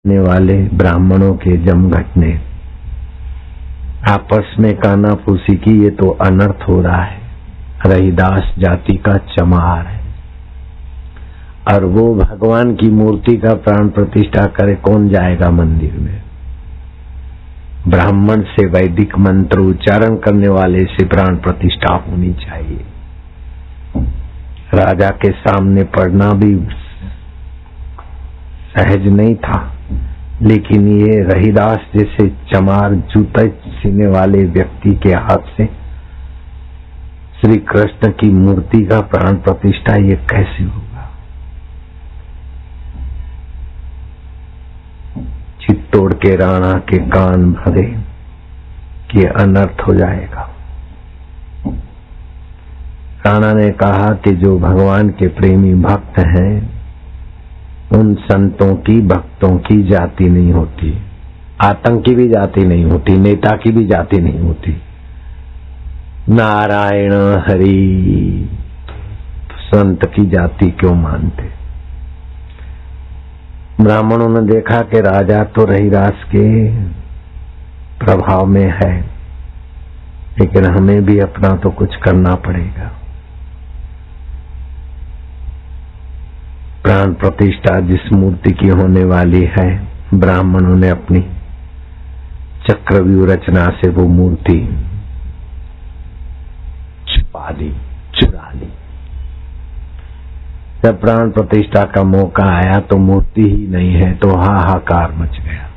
ने वाले ब्राह्मणों के जमघट ने आपस में कानाफूसी की। ये तो अनर्थ हो रहा है, रहीदास जाति का चमार है और वो भगवान की मूर्ति का प्राण प्रतिष्ठा करे, कौन जाएगा मंदिर में? ब्राह्मण से वैदिक मंत्र उच्चारण करने वाले से प्राण प्रतिष्ठा होनी चाहिए। राजा के सामने पढ़ना भी सहज नहीं था, लेकिन ये रहीदास जैसे चमार जूते सीने वाले व्यक्ति के हाथ से श्री कृष्ण की मूर्ति का प्राण प्रतिष्ठा ये कैसे होगा? चित्तौड़ के राणा के कान भरे कि अनर्थ हो जाएगा। राणा ने कहा कि जो भगवान के प्रेमी भक्त हैं उन संतों की भक्तों की जाति नहीं होती, आतंकी भी जाति नहीं होती, नेता की भी जाति नहीं होती। नारायण हरि संत की जाति क्यों मानते? ब्राह्मणों ने देखा कि राजा तो रहीदास के प्रभाव में है, लेकिन हमें भी अपना तो कुछ करना पड़ेगा। प्राण प्रतिष्ठा जिस मूर्ति की होने वाली है, ब्राह्मणों ने अपनी चक्रव्यूह रचना से वो मूर्ति छुपा ली, चुरा ली। जब प्राण प्रतिष्ठा का मौका आया तो मूर्ति ही नहीं है, तो हाहाकार मच गया।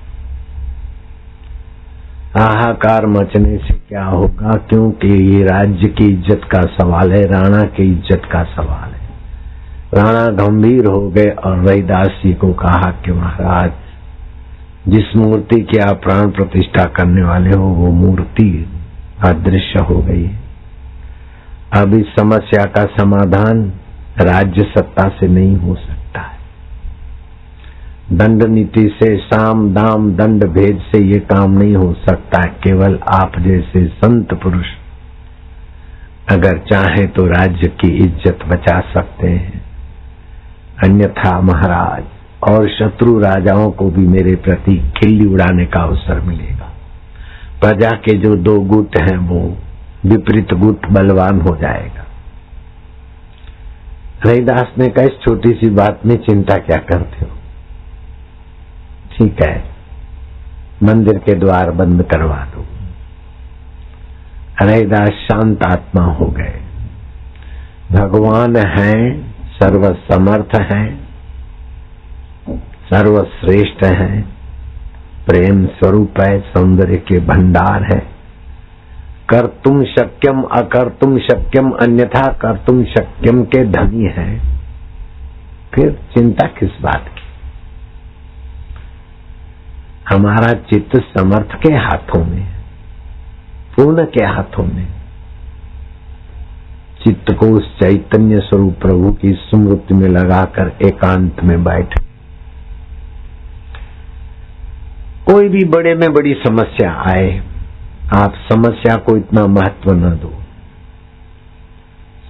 हाहाकार मचने से क्या होगा? क्योंकि ये राज्य की इज्जत का सवाल है, राणा की इज्जत का सवाल है। राणा गंभीर हो गए और रहीदास जी को कहा कि महाराज, जिस मूर्ति की आप प्राण प्रतिष्ठा करने वाले हो वो मूर्ति अदृश्य हो गई। अब इस समस्या का समाधान राज्य सत्ता से नहीं हो सकता है। दंड नीति से, साम दाम दंड भेद से ये काम नहीं हो सकता है। केवल आप जैसे संत पुरुष अगर चाहे तो राज्य की इज्जत बचा सकते हैं, अन्यथा महाराज और शत्रु राजाओं को भी मेरे प्रति खिल्ली उड़ाने का अवसर मिलेगा। प्रजा के जो दो गुट हैं वो विपरीत गुट बलवान हो जाएगा। रहीदास ने कहा, इस छोटी सी बात में चिंता क्या करते हो? ठीक है, मंदिर के द्वार बंद करवा दो। रहीदास शांत आत्मा हो गए। भगवान हैं, सर्वसमर्थ हैं, सर्वश्रेष्ठ हैं, प्रेम स्वरूप है, सौंदर्य के भंडार है। कर्तुम शक्यम अकर्तुम शक्यम अन्यथा कर्तुम शक्यम के धनी है। फिर चिंता किस बात की? हमारा चित्त समर्थ के हाथों में, पूर्ण के हाथों में। चित्त को उस चैतन्य स्वरूप प्रभु की स्मृति में लगाकर एकांत में बैठ। कोई भी बड़े में बड़ी समस्या आए, आप समस्या को इतना महत्व न दो,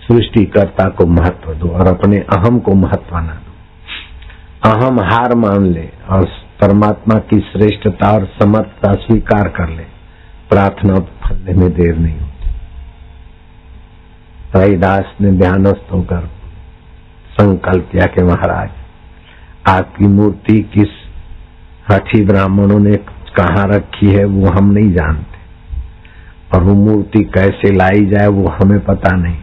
सृष्टिकर्ता को महत्व दो और अपने अहम को महत्व न दो। अहम हार मान ले और परमात्मा की श्रेष्ठता और समर्थता स्वीकार कर ले, प्रार्थना फलने में देर नहीं होती। रहीदास ने ध्यानस्थ होकर संकल्प किया कि महाराज, आपकी मूर्ति किस हठी ब्राह्मणों ने कहाँ रखी है वो हम नहीं जानते, और वो मूर्ति कैसे लाई जाए वो हमें पता नहीं।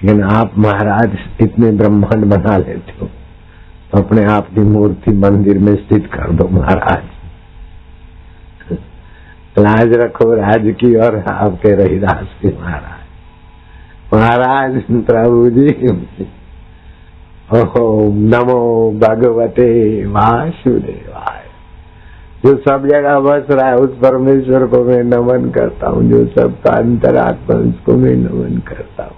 लेकिन आप महाराज इतने ब्रह्मांड बना लेते हो तो अपने आप की मूर्ति मंदिर में स्थित कर दो महाराज। लाज रखो राज की और आपके रहीदास की। महाराज प्रभु जी, ओम नमो भगवते वासुदेवाय। जो सब जगह बस रहा है उस परमेश्वर को मैं नमन करता हूँ, जो सबका अंतरात्मा उसको मैं नमन करता हूँ,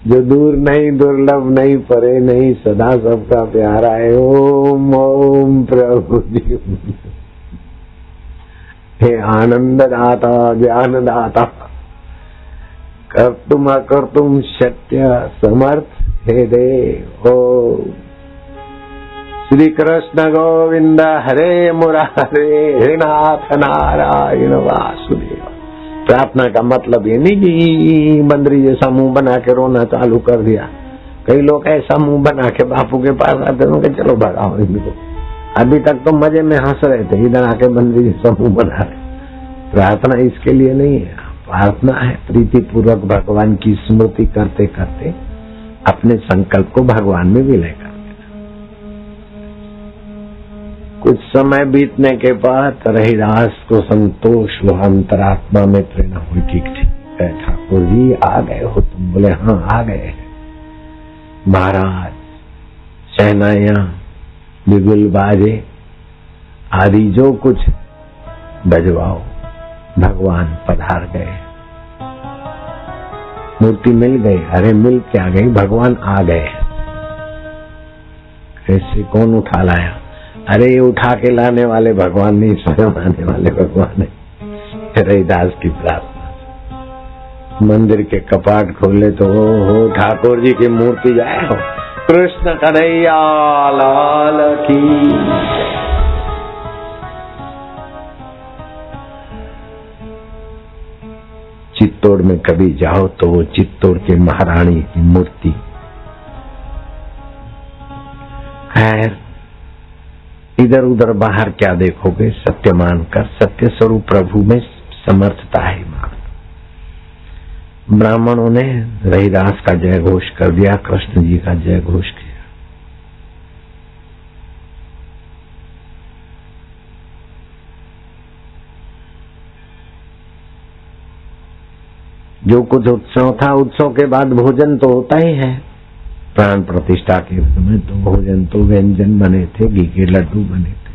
जो दूर नहीं, दुर्लभ नहीं, परे नहीं, सदा सबका प्यारा है। ओम ओम प्रभु जी। हे आनंद दाता, ज्ञान दाता, कर्तुम अकर्तुम सत्य समर्थ हे देव। श्री कृष्ण गोविंद हरे मुरारे हे नाथ नारायण वासुदेव। प्रार्थना का मतलब ये नहीं कि बंदरी जैसा मुंह बना के रोना चालू कर दिया। कई लोग ऐसा मुंह बना के बापू के पास आते हैं कि चलो भगाओ इनको। अभी तक तो मजे में हंस रहे थे, इधर आके बंदरी जैसा मुंह बना रहे। प्रार्थना इसके लिए नहीं है, प्रार्थना है प्रीति पूर्वक भगवान की स्मृति करते करते अपने संकल्प को भगवान में विलय कर देना। कुछ समय बीतने के बाद रहीदास को संतोष हुआ, अंतरात्मा में प्रेरणा हुई कि ठीक है ठाकुर जी आ गए हो तुम। बोले हाँ आ गए महाराज। शहनाइयां बिगुल बाजे आदि जो कुछ बजवाओ, भगवान पधार गए। मूर्ति मिल गई। अरे मिल क्या गई, भगवान आ गए। ऐसे कौन उठा लाया? अरे ये उठा के लाने वाले भगवान नहीं, स्वयं आने वाले भगवान है। रहीदास की प्रार्थना। मंदिर के कपाट खोले तो हो ठाकुर जी की मूर्ति जाए हो। कृष्ण कन्हैया लाल की। चित्तौड़ में कभी जाओ तो वो चित्तौड़ के महारानी की मूर्ति। खैर इधर उधर बाहर क्या देखोगे, सत्य मानकर सत्य स्वरूप प्रभु में समर्थता है मान। ब्राह्मणों ने रहीदास का जय घोष कर दिया, कृष्ण जी का जय घोष किया। जो कुछ उत्सव था, उत्सव के बाद भोजन तो होता ही है। प्राण प्रतिष्ठा के समय तो भोजन तो व्यंजन बने थे, घी के लड्डू बने थे,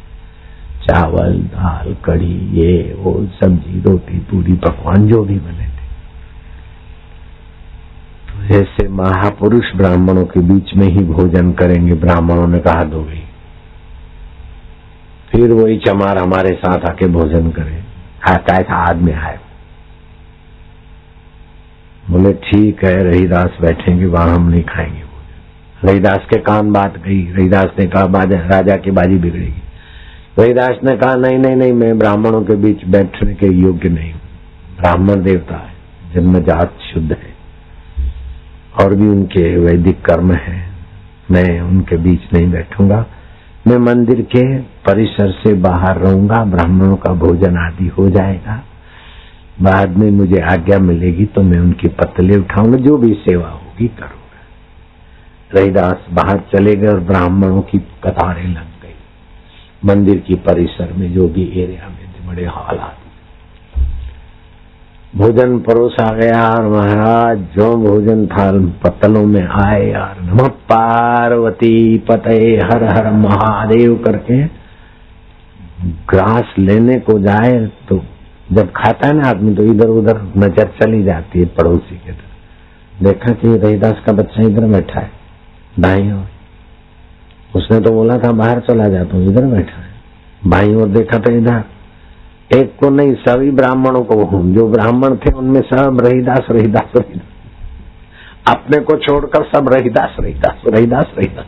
चावल दाल कढ़ी ये वो सब्जी रोटी पूरी पकवान जो भी बने थे। तो जैसे महापुरुष ब्राह्मणों के बीच में ही भोजन करेंगे, ब्राह्मणों ने कहा दो गई। फिर वही चमार हमारे साथ आके भोजन करे, खाता था आदमी आए। बोले ठीक है रहीदास बैठेंगे वहां, हम नहीं खाएंगे भोजन। रहीदास के कान बात गई। रहीदास ने कहा राजा की बाजी बिगड़ेगी। रहीदास ने कहा नहीं नहीं नहीं, मैं ब्राह्मणों के बीच बैठने के योग्य नहीं हूँ। ब्राह्मण देवता है, जन्मजात शुद्ध है और भी उनके वैदिक कर्म है, मैं उनके बीच नहीं बैठूंगा। मैं मंदिर के परिसर से बाहर रहूंगा, ब्राह्मणों का भोजन आदि हो जाएगा, बाद में मुझे आज्ञा मिलेगी तो मैं उनकी पतले उठाऊंगा, जो भी सेवा होगी करूंगा। रहीदास बाहर चले गए और ब्राह्मणों की कतारें लग गई मंदिर की परिसर में, जो भी एरिया में थे, बड़े हालात। भोजन परोसा गया और महाराज जो भोजन थाल पत्तलों में आए यार, नमः पार्वती पते हर हर महादेव करके ग्रास लेने को जाए तो जब खाता है ना आदमी तो इधर उधर नजर चली जाती है पड़ोसी के तरफ। देखा कि रहीदास का बच्चा इधर बैठा है दाईं ओर। उसने तो बोला था बाहर चला जाता हूँ, इधर बैठा है। बाईं ओर देखा तो इधर, एक को नहीं सभी ब्राह्मणों को, जो ब्राह्मण थे उनमें सब रहीदास रहीदास रहीदास, अपने को छोड़कर सब रहीदास रहीदास रहीदास रहीदास।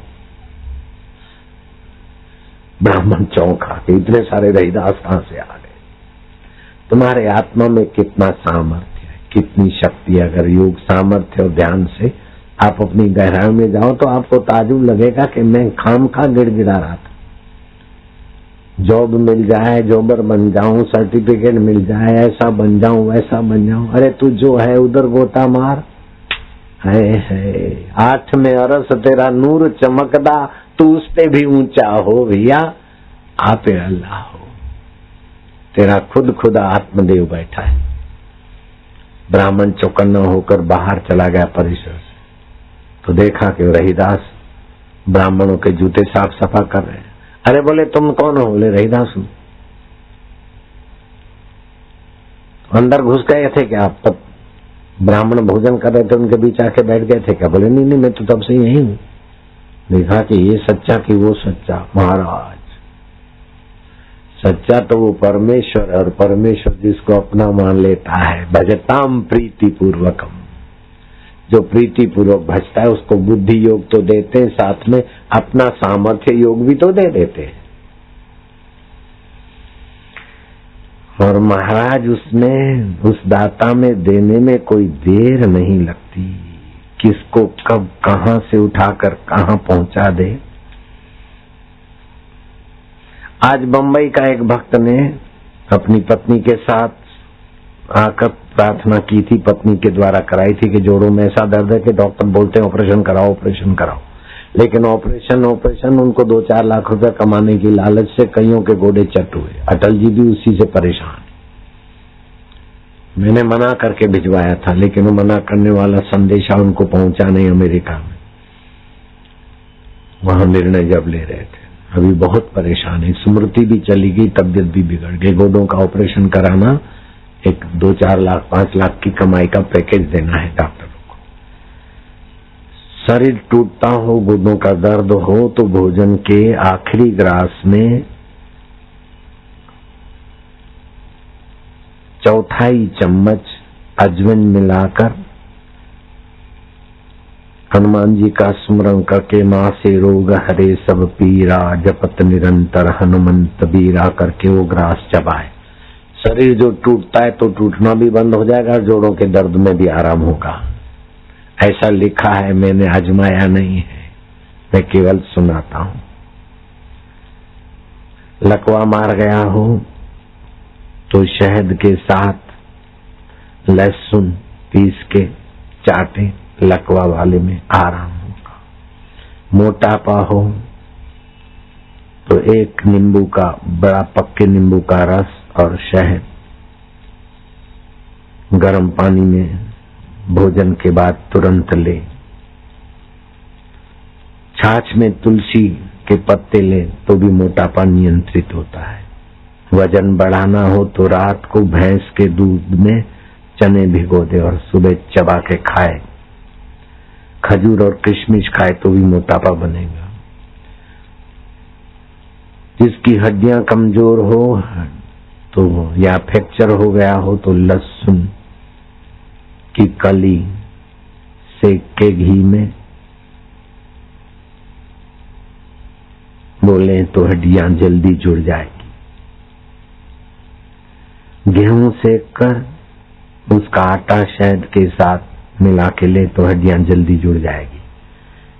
ब्राह्मण चौंका कि इतने सारे रहीदास कहां से आ गए। तुम्हारे आत्मा में कितना सामर्थ्य है, कितनी शक्ति। अगर योग सामर्थ्य और ध्यान से आप अपनी गहराई में जाओ तो आपको ताजुब लगेगा कि मैं खामखा गिड़गिड़ा रहा था। जॉब मिल जाए, जॉबर बन जाऊं, सर्टिफिकेट मिल जाए, ऐसा बन जाऊं वैसा बन जाऊं। अरे तू जो है उधर गोता मार। है 8 में अरस तेरा नूर चमकदा, तू उस पे भी ऊंचा हो भैया, आपे अल्लाह हो। तेरा खुद खुदा आत्मदेव बैठा है। ब्राह्मण चौकन्ना होकर बाहर चला गया परिसर से, तो देखा कि रहीदास ब्राह्मणों के जूते साफ सफा कर रहे हैं। अरे बोले तुम कौन हो? बोले रहीदास हूं। अंदर घुस गए थे क्या आप? तब ब्राह्मण भोजन कर रहे थे, उनके बीच आके बैठ गए थे क्या? बोले नहीं नहीं, मैं तो तब से यही हूं। देखा कि ये सच्चा कि वो सच्चा। महाराज सच्चा तो वो परमेश्वर, और परमेश्वर जिसको अपना मान लेता है, भजताम प्रीति पूर्वकम, जो प्रीति पूर्वक भजता है उसको बुद्धि योग तो देते हैं, साथ में अपना सामर्थ्य योग भी तो दे देते हैं। और महाराज उसमें, उस दाता में देने में कोई देर नहीं लगती, किसको कब कहां से उठाकर कहां पहुंचा दे। आज बंबई का एक भक्त ने अपनी पत्नी के साथ आकर प्रार्थना की थी, पत्नी के द्वारा कराई थी कि जोड़ों में ऐसा दर्द है कि डॉक्टर बोलते हैं ऑपरेशन कराओ ऑपरेशन कराओ, लेकिन ऑपरेशन उनको 2-4 लाख रुपए कमाने की लालच से कईयों के गोडे चट हुए। अटल जी भी उसी से परेशान। मैंने मना करके भिजवाया था, लेकिन वो मना करने वाला संदेशा उनको पहुंचा नहीं अमेरिका में। वहां निर्णय जब ले रहे थे, अभी बहुत परेशान है, स्मृति भी चली गई, तबियत भी बिगड़ गई। गोडों का ऑपरेशन कराना, एक 2-4 लाख 5 लाख की कमाई का पैकेज देना है डॉक्टरों को। शरीर टूटता हो, गोडों का दर्द हो, तो भोजन के आखिरी ग्रास में 1/4 चम्मच अजवाइन मिलाकर हनुमान जी का स्मरण करके माँ से रोग हरे सब पीरा, जपत निरंतर हनुमंत बीरा करके वो ग्रास चबाए। शरीर जो टूटता है तो टूटना भी बंद हो जाएगा, जोड़ों के दर्द में भी आराम होगा। ऐसा लिखा है, मैंने आजमाया नहीं है, मैं केवल सुनाता हूं। लकवा मार गया हो तो शहद के साथ लहसुन पीस के चाटे, लकवा वाले में आराम होगा। मोटापा हो तो एक नींबू का, बड़ा पक्के नींबू का रस और शहद गर्म पानी में भोजन के बाद तुरंत ले। छाछ में तुलसी के पत्ते ले तो भी मोटापा नियंत्रित होता है। वजन बढ़ाना हो तो रात को भैंस के दूध में चने भिगो दे और सुबह चबा के खाए। खजूर और किशमिश खाए तो भी मोटापा बनेगा। जिसकी हड्डियां कमजोर हो तो या फ्रैक्चर हो गया हो तो लहसुन की कली सेक के घी में बोले तो हड्डियां जल्दी जुड़ जाएगी। गेहूं सेक कर उसका आटा शहद के साथ मिला के ले तो हड्डियां जल्दी जुड़ जाएगी,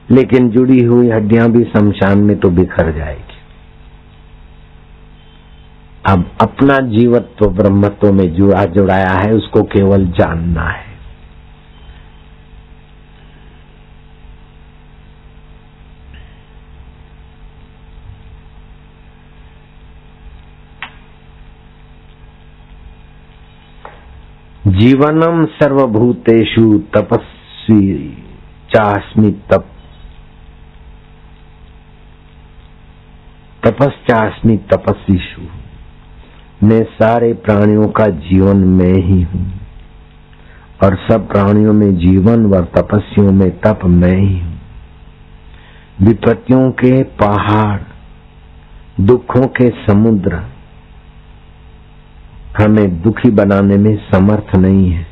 लेकिन जुड़ी हुई हड्डियां भी शमशान में तो बिखर जाएगी। अब अपना जीवत्व ब्रह्मत्व में जुड़ाया है, उसको केवल जानना है। जीवनम सर्वभूतेषु तपस्वी चास्मि तपस्चास्मि तपस्वीषु। मैं सारे प्राणियों का जीवन में ही हूँ और सब प्राणियों में जीवन व तपस्वियों में तप मैं ही हूँ। विपत्तियों के पहाड़, दुखों के समुद्र हमें दुखी बनाने में समर्थ नहीं है,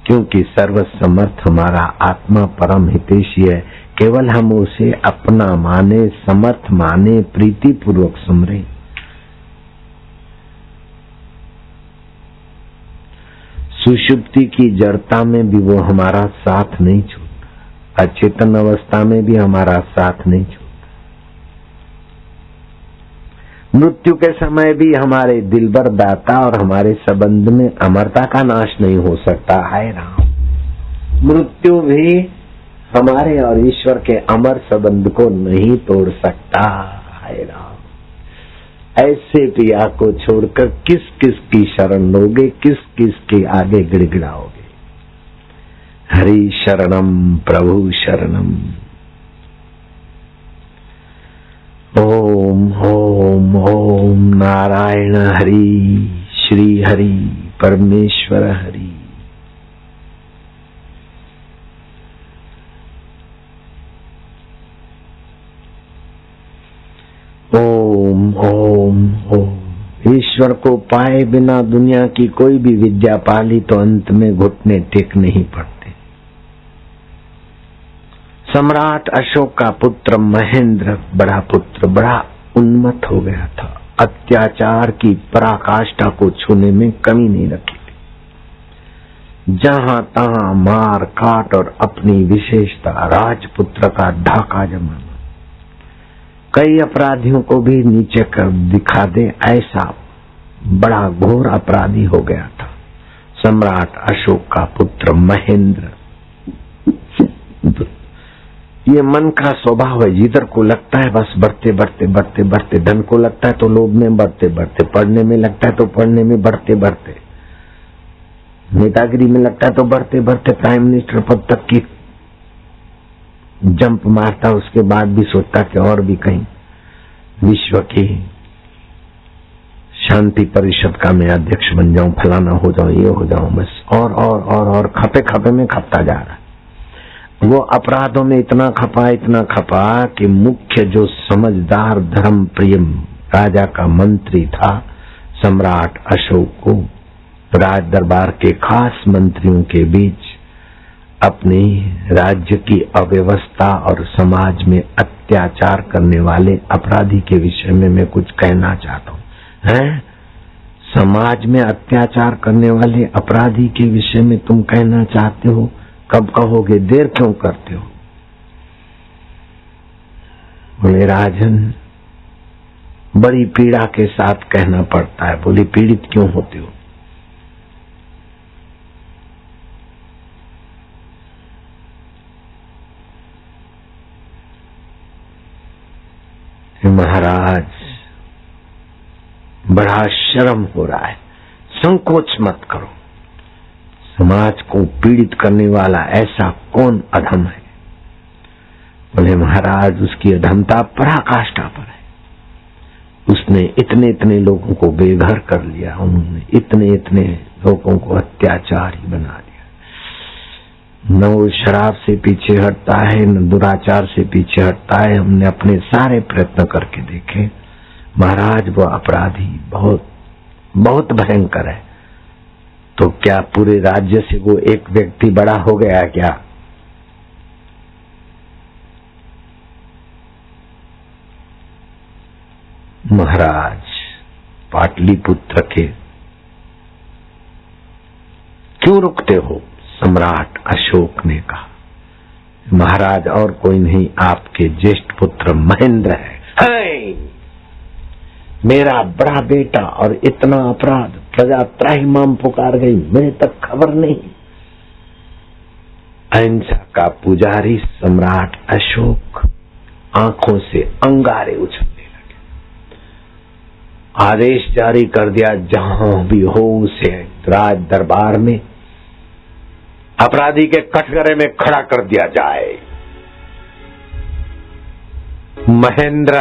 क्योंकि सर्वसमर्थ हमारा आत्मा परम हितैषी है। केवल हम उसे अपना माने, समर्थ माने, प्रीति पूर्वक सुमरे। सुषुप्ति की जड़ता में भी वो हमारा साथ नहीं छोड़ता, अचेतन अवस्था में भी हमारा साथ नहीं छोड़ता। मृत्यु के समय भी हमारे दिलबर दाता और हमारे संबंध में अमरता का नाश नहीं हो सकता। हाय राम, मृत्यु भी हमारे और ईश्वर के अमर संबंध को नहीं तोड़ सकता। हाय राम, ऐसे पिया को छोड़कर किस किस की शरण लोगे, किस किस के आगे गिड़गिड़ाओगे। हरि शरणम प्रभु शरणम। ओम ओम ओम नारायण हरि, श्री हरि परमेश्वर हरि। ओम ओम ओम। ईश्वर को पाए बिना दुनिया की कोई भी विद्या पाली तो अंत में घुटने टेक नहीं पड़ते। सम्राट अशोक का पुत्र महेंद्र बड़ा पुत्र बड़ा उन्मत्त हो गया था। अत्याचार की पराकाष्ठा को छूने में कमी नहीं रखी थी। जहां तहां मार काट और अपनी विशेषता राजपुत्र का ढाका जमाना, कई अपराधियों को भी नीचे कर दिखा दे ऐसा बड़ा घोर अपराधी हो गया था सम्राट अशोक का पुत्र महेंद्र। ये मन का स्वभाव है, जिधर को लगता है बस बढ़ते बढ़ते बढ़ते बढ़ते, धन को लगता है तो लोभ में बढ़ते बढ़ते, पढ़ने में लगता है तो पढ़ने में बढ़ते बढ़ते, नेतागिरी में लगता है तो बढ़ते बढ़ते प्राइम मिनिस्टर पद तक की जंप मारता, उसके बाद भी सोचता कि और भी कहीं विश्व की शांति परिषद का मैं अध्यक्ष बन जाऊं, फलाना हो जाऊं, ये हो जाऊं, बस और खपे खपे में खपता जा रहा है। वो अपराधों में इतना खपा कि मुख्य जो समझदार धर्म प्रिय राजा का मंत्री था सम्राट अशोक को राज दरबार के खास मंत्रियों के बीच अपने राज्य की अव्यवस्था और समाज में अत्याचार करने वाले अपराधी के विषय में मैं कुछ कहना चाहता हूँ। हैं? समाज में अत्याचार करने वाले अपराधी के विषय में तुम कहना चाहते हो? कब कहोगे? देर क्यों करते हो? बोले राजन, बड़ी पीड़ा के साथ कहना पड़ता है। बोले पीड़ित क्यों होते हो? महाराज, बड़ा शर्म हो रहा है, संकोच मत करो। समाज को पीड़ित करने वाला ऐसा कौन अधम है? बोले महाराज, उसकी अधमता पराकाष्ठा पर है। उसने इतने इतने लोगों को बेघर कर लिया, उन्होंने इतने इतने लोगों को अत्याचारी बना दिया। न वो शराब से पीछे हटता है, न दुराचार से पीछे हटता है। हमने अपने सारे प्रयत्न करके देखे महाराज, वो अपराधी बहुत बहुत भयंकर है। तो क्या पूरे राज्य से वो एक व्यक्ति बड़ा हो गया क्या? महाराज, पाटलिपुत्र के क्यों रुकते हो? सम्राट अशोक ने कहा। महाराज, और कोई नहीं, आपके ज्येष्ठ पुत्र महेंद्र है। मेरा बड़ा बेटा और इतना अपराध, प्रजा त्राहिमाम पुकार गई, मेरे तक खबर नहीं। अहिंसा का पुजारी सम्राट अशोक आंखों से अंगारे उछलने लगे। आदेश जारी कर दिया, जहां भी हो उसे राज दरबार में अपराधी के कटघरे में खड़ा कर दिया जाए। महेंद्र,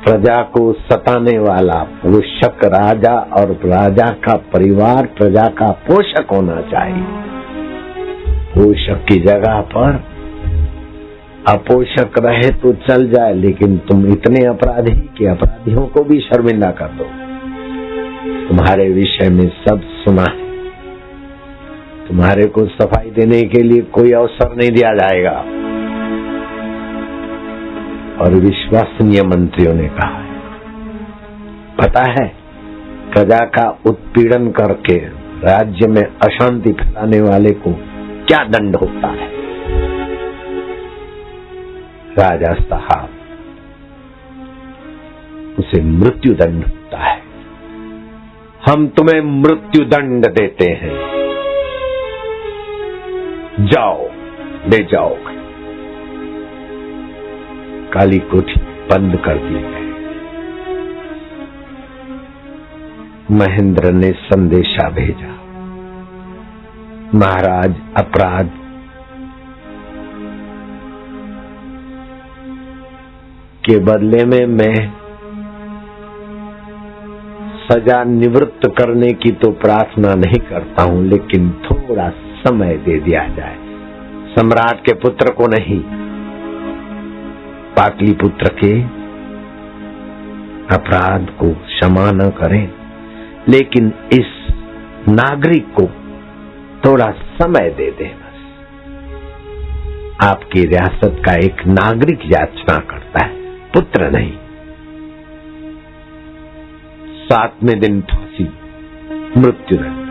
प्रजा को सताने वाला पोषक राजा, और राजा का परिवार प्रजा का पोषक होना चाहिए। पोषक की जगह पर अपोषक रहे तो चल जाए, लेकिन तुम इतने अपराधी कि अपराधियों को भी शर्मिंदा कर दो। तुम्हारे विषय में सब सुना है, तुम्हारे को सफाई देने के लिए कोई अवसर नहीं दिया जाएगा। और विश्वसनीय मंत्रियों ने कहा है, पता है प्रजा का उत्पीड़न करके राज्य में अशांति फैलाने वाले को क्या दंड होता है? राजा साहब, उसे मृत्यु दंड होता है। हम तुम्हें मृत्यु दंड देते हैं, जाओ, ले जाओ। काली कोठी बंद कर दी गई। महेंद्र ने संदेशा भेजा, महाराज, अपराध के बदले में मैं सजा निवृत्त करने की तो प्रार्थना नहीं करता हूं, लेकिन थोड़ा समय दे दिया जाए। सम्राट के पुत्र को नहीं, पाटलिपुत्र के अपराध को क्षमा न करें, लेकिन इस नागरिक को थोड़ा समय दे दें। बस आपकी रियासत का एक नागरिक याचना करता है, पुत्र नहीं। 7वें दिन फांसी, मृत्युदंड।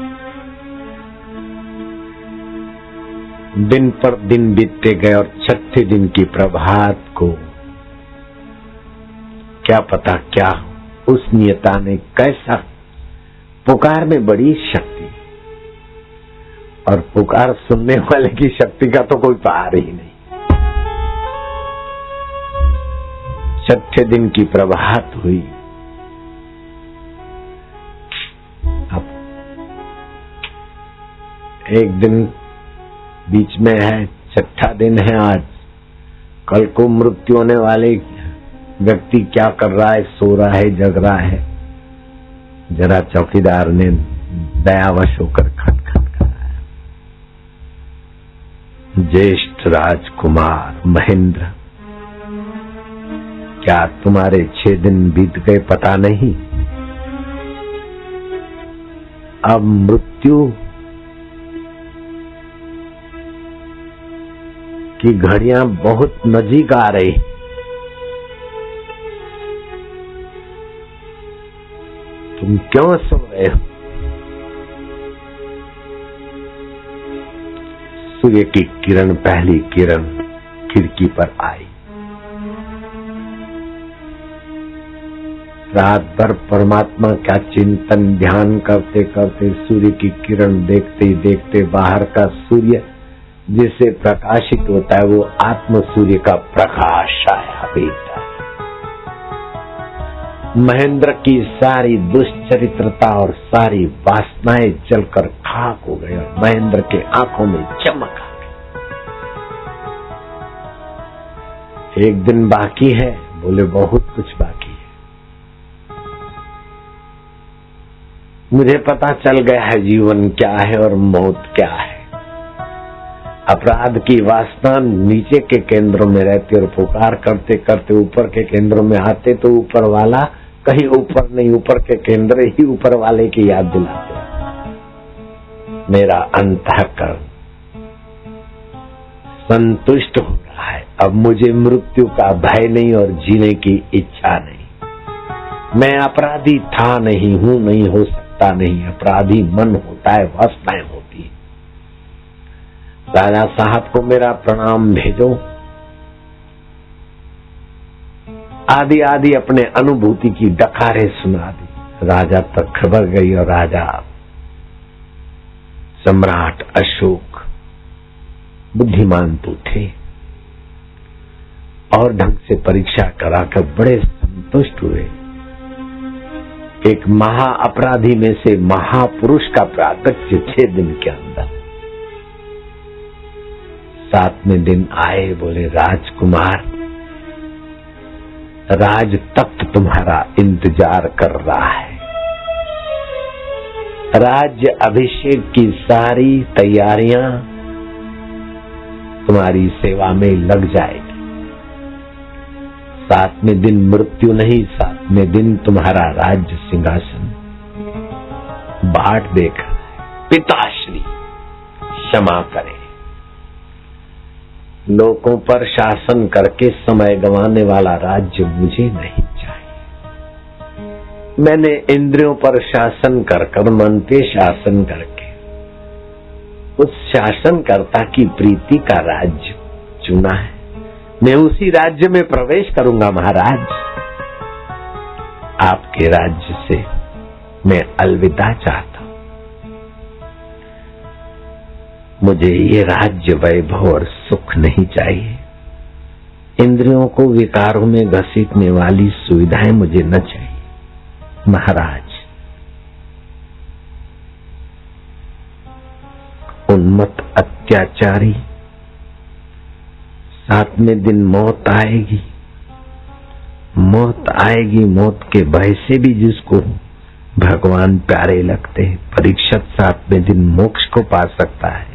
दिन पर दिन बीतते गए और 6ठे दिन की प्रभात को क्या पता क्या उस नियता ने कैसा, पुकार में बड़ी शक्ति, और पुकार सुनने वाले की शक्ति का तो कोई पार ही नहीं। 6ठे दिन की प्रभात हुई। अब एक दिन बीच में है, 6ठा दिन है आज। कल को मृत्यु होने वाले व्यक्ति क्या कर रहा है, सो रहा है, जग रहा है। जरा चौकीदार ने दयावश होकर खटखट कराया। ज्येष्ठ राजकुमार महेंद्र, क्या तुम्हारे 6 दिन बीत गए पता नहीं? अब मृत्यु की घड़ियां बहुत नजीक आ रही। तुम क्यों सो रहे हो? सूर्य की किरण, पहली किरण खिड़की पर आई। रात भर परमात्मा का चिंतन ध्यान करते करते सूर्य की किरण देखते ही देखते बाहर का सूर्य जिससे प्रकाशित होता है वो आत्म सूर्य का प्रकाश आया भीतर। महेंद्र की सारी दुष्चरित्रता और सारी वासनाएं जलकर खाक हो गई और महेंद्र के आंखों में चमक आ गई। एक दिन बाकी है, बोले बहुत कुछ बाकी है। मुझे पता चल गया है जीवन क्या है और मौत क्या है। अपराध की वासना नीचे के केंद्रों में रहती और पुकार करते करते ऊपर के केंद्रों में आते तो ऊपर वाला कहीं ऊपर नहीं, ऊपर के केंद्र ही ऊपर वाले की याद दिलाते। मेरा अंतःकरण संतुष्ट हो रहा है। अब मुझे मृत्यु का भय नहीं और जीने की इच्छा नहीं। मैं अपराधी था नहीं, हूं नहीं, हो सकता नहीं। अपराधी मन होता है, वासनाएं होती है। राजा साहब को मेरा प्रणाम भेजो। आदि आदि अपने अनुभूति की डकारें सुना दी। राजा तक खबर गई और राजा सम्राट अशोक बुद्धिमान तो थे और ढंग से परीक्षा कराकर बड़े संतुष्ट हुए। एक महा अपराधी में से महापुरुष का प्राकट्य 6 दिन के अंदर। 7वें दिन आए, बोले राजकुमार, राज तख्त तुम्हारा इंतजार कर रहा है। राज्य अभिषेक की सारी तैयारियां तुम्हारी सेवा में लग जाएगी। 7वें दिन मृत्यु नहीं, 7वें दिन तुम्हारा राज्य सिंहासन बाट देख रहा है। पिताश्री क्षमा करें, लोगों पर शासन करके समय गंवाने वाला राज्य मुझे नहीं चाहिए। मैंने इंद्रियों पर शासन कर मन पे शासन करके उस शासनकर्ता की प्रीति का राज्य चुना है। मैं उसी राज्य में प्रवेश करूंगा महाराज। आपके राज्य से मैं अलविदा चाहता हूं। मुझे ये राज्य वैभव और सुख नहीं चाहिए। इंद्रियों को विकारों में घसीटने वाली सुविधाएं मुझे न चाहिए महाराज। उन्मत्त अत्याचारी 7वें दिन मौत आएगी, मौत आएगी। मौत के भय से भी जिसको भगवान प्यारे लगते हैं, परीक्षित 7वें दिन मोक्ष को पा सकता है।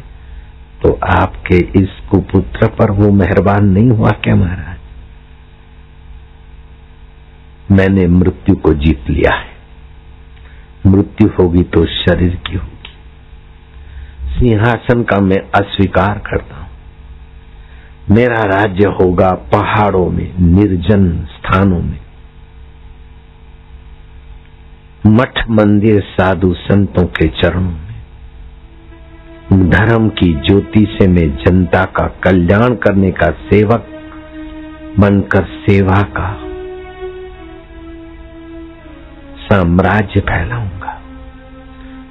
तो आपके इस कुपुत्र पर वो मेहरबान नहीं हुआ क्या महाराज? मैंने मृत्यु को जीत लिया है। मृत्यु होगी तो शरीर की होगी। सिंहासन का मैं अस्वीकार करता हूं। मेरा राज्य होगा पहाड़ों में, निर्जन स्थानों में, मठ मंदिर साधु संतों के चरणों में। धर्म की ज्योति से मैं जनता का कल्याण करने का सेवक बनकर सेवा का साम्राज्य फैलाऊंगा।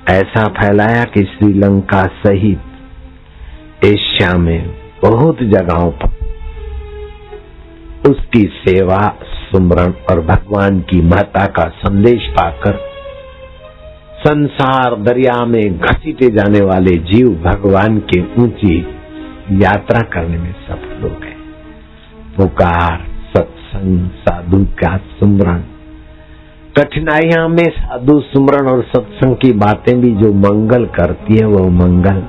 ऐसा फैलाया कि श्रीलंका सहित एशिया में बहुत जगहों पर उसकी सेवा, सुमरन और भगवान की महत्ता का संदेश पाकर संसार दरिया में घसीटे जाने वाले जीव भगवान के ऊंची यात्रा करने में सफल हो गए। पुकार, सत्संग, साधु का सुमरन, कठिनाइयां में साधु सुमरन और सत्संग की बातें भी जो मंगल करती है, वो मंगल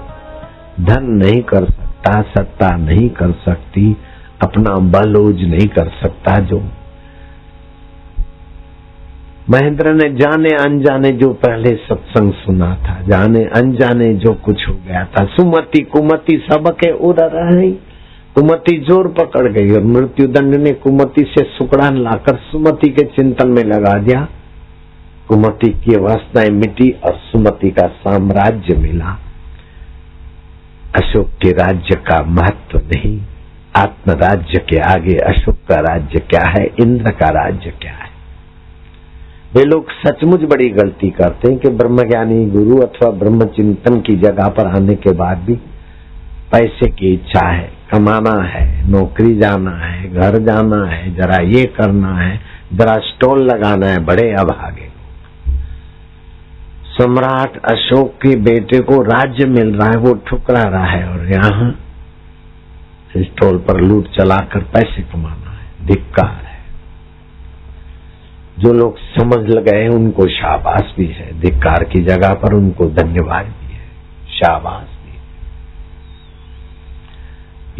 धन नहीं कर सकता, सत्ता नहीं कर सकती, अपना बलोज नहीं कर सकता। जो महेंद्र ने जाने अनजाने जो पहले सत्संग सुना था, जाने अनजाने जो कुछ हो गया था, सुमति कुमति सबके उधर रही, कुमति जोर पकड़ गई और मृत्यु दंड ने कुमति से सुकड़ान लाकर सुमति के चिंतन में लगा दिया। कुमति की वासनाएं मिटी और सुमति का साम्राज्य मिला। अशोक के राज्य का महत्व नहीं, आत्म राज्य के आगे अशोक का राज्य क्या है, इंद्र का राज्य क्या है। वे लोग सचमुच बड़ी गलती करते हैं कि ब्रह्मज्ञानी गुरु अथवा ब्रह्म चिंतन की जगह पर आने के बाद भी पैसे की इच्छा है, कमाना है, नौकरी जाना है, घर जाना है, जरा ये करना है, जरा स्टॉल लगाना है, बड़े अभागे। सम्राट अशोक के बेटे को राज्य मिल रहा है, वो ठुकरा रहा है और यहाँ स्टॉल पर लूट चलाकर पैसे कमाना है। धिक्कार है। जो लोग समझ गए उनको शाबाश भी है, धिक्कार की जगह पर उनको धन्यवाद भी है, शाबाश भी है।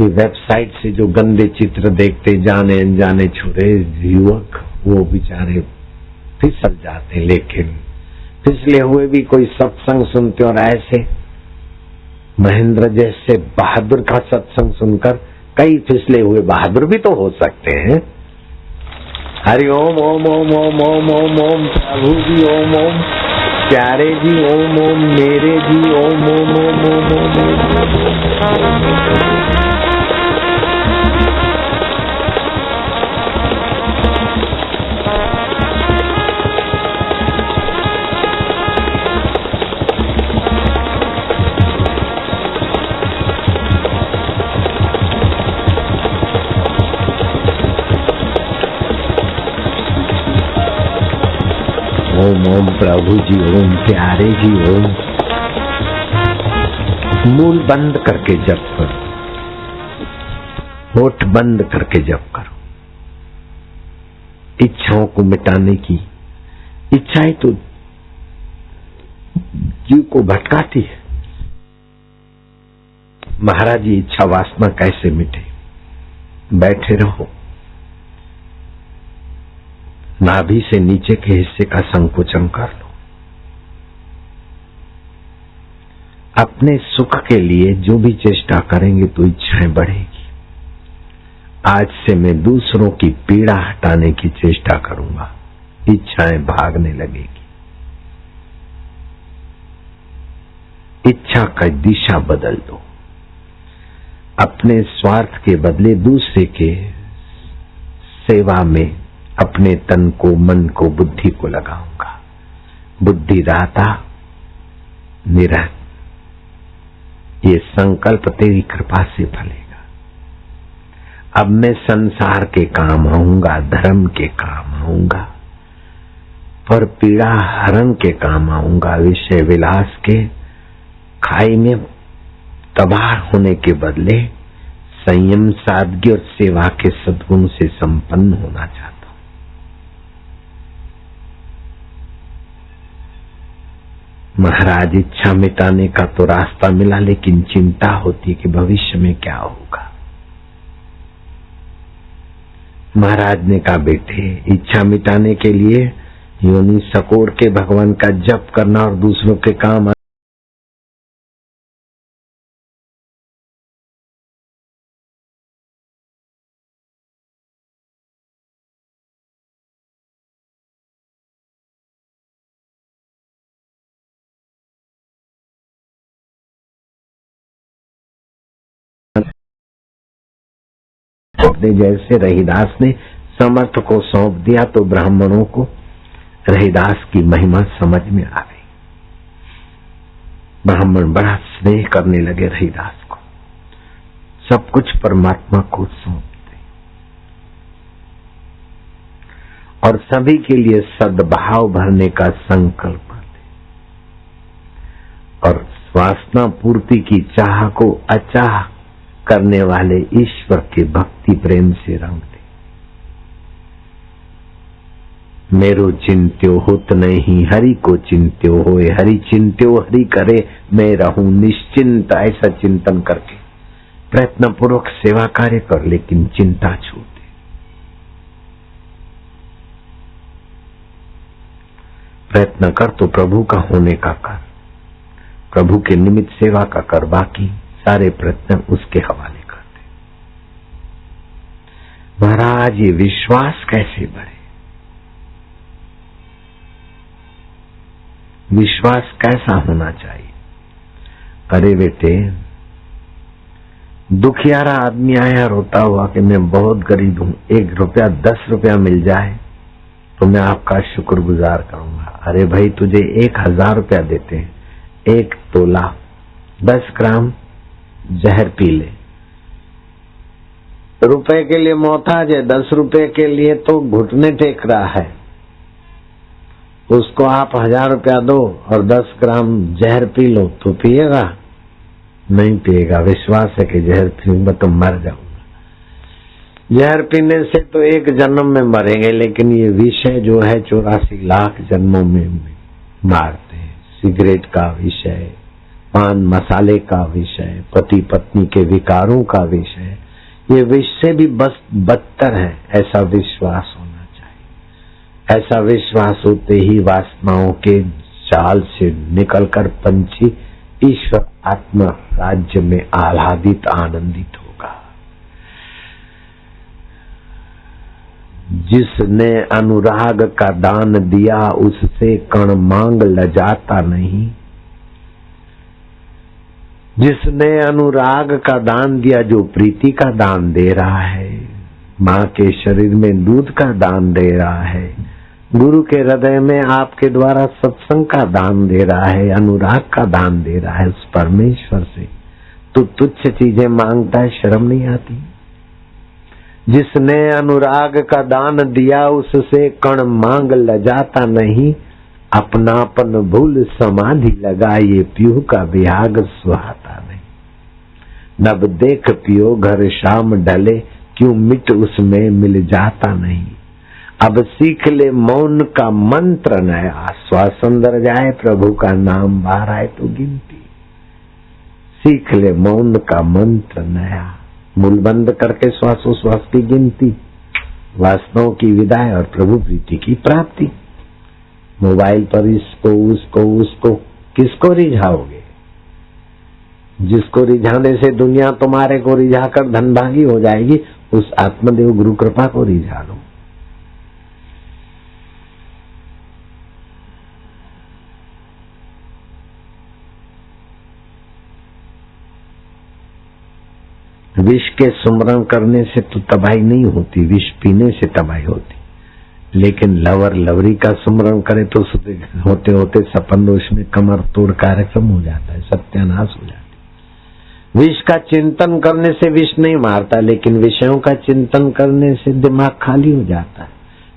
ये वेबसाइट से जो गंदे चित्र देखते जाने अनजाने छोरे युवक, वो बेचारे फिसल जाते, लेकिन फिसले हुए भी कोई सत्संग सुनते और ऐसे महेंद्र जैसे बहादुर का सत्संग सुनकर कई फिसले हुए बहादुर भी तो हो सकते हैं। हरि ओम ओम ओम ओम ओम ओम ओम, प्रभु जी ओम ओम, प्यारे जी ओम ओम, मेरे जी ओम ओम ओम ओम ओम ओम, प्रभु जी ओम, प्यारे जी ओम। मूल बंद करके जप करो, होठ बंद करके जप करो। इच्छाओं को मिटाने की इच्छाएं तो जीव को भटकाती है। महाराज जी, इच्छा वासना कैसे मिटे? बैठे रहो, नाभि से नीचे के हिस्से का संकोचन कर लो। अपने सुख के लिए जो भी चेष्टा करेंगे तो इच्छाएं बढ़ेगी। आज से मैं दूसरों की पीड़ा हटाने की चेष्टा करूंगा, इच्छाएं भागने लगेगी। इच्छा का दिशा बदल दो। अपने स्वार्थ के बदले दूसरे के सेवा में अपने तन को, मन को, बुद्धि को लगाऊंगा। बुद्धि दाता निरंतर, ये संकल्प तेरी कृपा से फलेगा। अब मैं संसार के काम आऊंगा, धर्म के काम आऊंगा, पर पीड़ा हरण के काम आऊंगा। विषय विलास के खाई में तबाह होने के बदले संयम, सादगी और सेवा के सद्गुण से संपन्न होना चाहता हूं। महाराज, इच्छा मिटाने का तो रास्ता मिला, लेकिन चिंता होती कि भविष्य में क्या होगा। महाराज ने कहा, बेटे, इच्छा मिटाने के लिए योनि सकोड़ के भगवान का जप करना और दूसरों के काम थक दे। जैसे रहीदास ने समर्थ को सौंप दिया तो ब्राह्मणों को रहीदास की महिमा समझ में आ गई। ब्राह्मण बड़ा स्नेह करने लगे रहीदास को, सब कुछ परमात्मा को सौंप दे और सभी के लिए सद्भाव भरने का संकल्प दे और वासना पूर्ति की चाह को अचाह करने वाले ईश्वर के भक्ति प्रेम से रंग दे। मेरो चिंत्यो होत नहीं हरि को चिंत्यो होए, हरि चिंत्यो हरि करे मैं रहूं निश्चिंत। ऐसा चिंतन करके प्रयत्न पूर्वक सेवा कार्य कर, लेकिन चिंता छोड़ दे। प्रयत्न कर तो प्रभु का होने का कर, प्रभु के निमित्त सेवा का कर, बाकी सारे प्रयत्न उसके हवाले कर दे। महाराज ये विश्वास कैसे बढ़े? विश्वास कैसा होना चाहिए? अरे बेटे, दुखियारा आदमी आया रोता हुआ कि मैं बहुत गरीब हूं, 1 रुपया 10 रुपया मिल जाए तो मैं आपका शुक्रगुजार करूंगा। अरे भाई, तुझे 1000 रुपया देते हैं, 1 तोला 10 ग्राम जहर पी ले। रुपए के लिए मोहताज है, 10 रुपए के लिए तो घुटने टेक रहा है। उसको आप 1000 रुपया दो और 10 ग्राम जहर पी लो तो पिएगा? नहीं पिएगा। विश्वास है कि जहर पीऊंगा तो मर जाऊंगा। जहर पीने से तो 1 जन्म में मरेंगे, लेकिन ये विषय जो है 84 लाख जन्मों में मारते हैं। सिगरेट का विषय, पान मसाले का विषय, पति पत्नी के विकारों का विषय, ये विषय भी बस बदतर है। ऐसा विश्वास होना चाहिए। ऐसा विश्वास होते ही वासनाओं के जाल से निकलकर पंछी ईश्वर आत्मा राज्य में आह्लादित आनंदित होगा। जिसने अनुराग का दान दिया उससे कण मांग लजाता नहीं। जिसने अनुराग का दान दिया, जो प्रीति का दान दे रहा है, माँ के शरीर में दूध का दान दे रहा है, गुरु के हृदय में आपके द्वारा सत्संग का दान दे रहा है, अनुराग का दान दे रहा है, उस परमेश्वर से तो तुच्छ चीजें मांगता है, शर्म नहीं आती? जिसने अनुराग का दान दिया उससे कण मांग लजाता नहीं। अपनापन भूल समाधि लगाए, पीहू का विहाग सुहाता नहीं। नब देख पियो घर शाम ढले, क्यों मिट उसमें मिल जाता नहीं। अब सीख ले मौन का मंत्र नया, श्वास अंदर जाए प्रभु का नाम बाहर आए तो गिनती। सीख ले मौन का मंत्र नया, मुंह बंद करके श्वासोश्वास की गिनती, वासनाओं की विदाई और प्रभु प्रीति की प्राप्ति। मोबाइल पर इसको उसको उसको किसको रिझाओगे? जिसको रिझाने से दुनिया तुम्हारे को रिझाकर धनभागी हो जाएगी, उस आत्मदेव गुरु कृपा को रिझा लो। विष के सुमरण करने से तो तबाही नहीं होती, विष पीने से तबाही होती। लेकिन लवर लवरी का सुमरण करे तो होते होते सपन दोष में कमर तोड़ कार्यक्रम हो जाता है, सत्यानाश हो जाता है। विष का चिंतन करने से विष नहीं मारता, लेकिन विषयों का चिंतन करने से दिमाग खाली हो जाता है।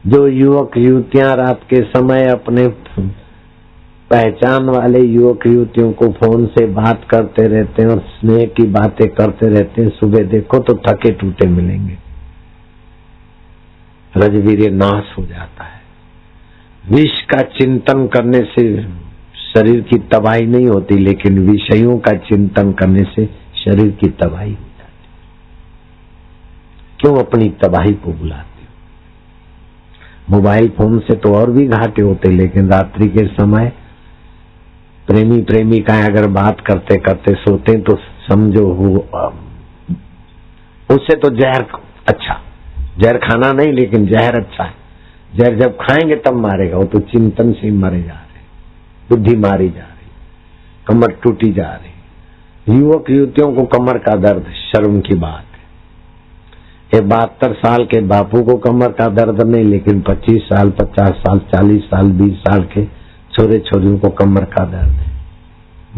जो युवक युवतियां रात के समय अपने पहचान वाले युवक युवतियों को फोन से बात करते रहते हैं और स्नेह की बातें करते रहते हैं, सुबह देखो तो थके टूटे मिलेंगे। रजवीर्य नाश हो जाता है। विष का चिंतन करने से शरीर की तबाही नहीं होती, लेकिन विषयों का चिंतन करने से शरीर की तबाही हो जाती। क्यों अपनी तबाही को बुलाते हो? मोबाइल फोन से तो और भी घाटे होते, लेकिन रात्रि के समय प्रेमी प्रेमिका अगर बात करते करते सोते तो समझो उससे तो जहर अच्छा, जहर खाना नहीं लेकिन जहर अच्छा है। जहर जब खाएंगे तब मारेगा, वो तो चिंतन से मरे जा रहे, बुद्धि मारी जा रही, कमर टूटी जा रही। युवक युवतियों को कमर का दर्द शर्म की बात है, ये 72 साल के बापू को कमर का दर्द नहीं, लेकिन 25 साल 50 साल 40 साल 20 साल के छोरे छोरियों को कमर का दर्द है।